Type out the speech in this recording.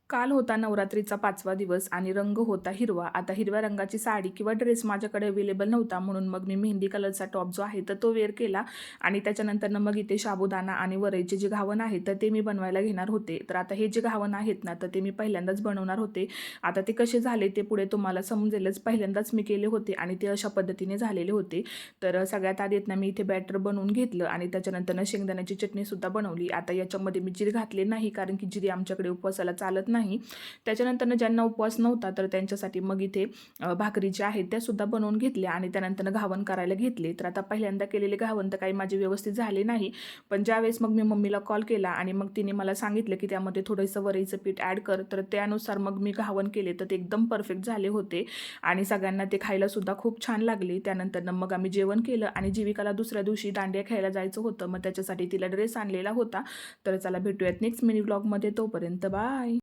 काल होता नवरात्रीचा 5वा दिवस आणि रंग होता हिरवा. आता हिरव्या रंगाची साडी किंवा ड्रेस माझ्याकडे अवेलेबल नव्हता, म्हणून मग मी मेहंदी कलरचा टॉप जो आहे तर तो वेअर केला आणि त्याच्यानंतरनं मग इथे साबुदाणा आणि वरईचे जे घावन आहे तर ते मी बनवायला घेणार होते. तर आता हे जे घावन आहेत ना, तर ते मी पहिल्यांदाच बनवणार होते. आता ते कसे झाले ते पुढे तुम्हाला समजेलच. पहिल्यांदाच मी केले होते आणि ते अशा पद्धतीने झालेले होते. तर सगळ्यात आधी ना मी इथे बॅटर बनवून घेतलं आणि त्याच्यानंतरनं शेंगदाण्याची चटणीसुद्धा बनवली. आता याच्यामध्ये मी जिरे घातले नाही, कारण की जिरे आमच्याकडे उपवासाला चालत नाही. त्याच्यानंतरनं ज्यांना उपवास नव्हता तर त्यांच्यासाठी मग इथे भाकरी ज्या आहेत त्यासुद्धा बनवून घेतल्या आणि त्यानंतरनं घावन करायला घेतले. तर आता पहिल्यांदा केलेले घावन तर काही माझे व्यवस्थित झाले नाही, पण ज्यावेळेस मग मी मम्मीला कॉल केला आणि मग तिने मला सांगितलं की त्यामध्ये थोडंसं वरईचं पीठ ॲड कर, तर त्यानुसार मग मी घावन केले तर ते एकदम परफेक्ट झाले होते आणि सगळ्यांना ते खायलासुद्धा खूप छान लागले. त्यानंतरनं मग आम्ही जेवण केलं आणि जीविकाला दुसऱ्या दिवशी दांडिया खेळायला जायचं होतं, मग त्याच्यासाठी तिला ड्रेस आणलेला होता. तर चला भेटूयात नेक्स्ट मिनी व्लॉगमध्ये. तोपर्यंत बाय.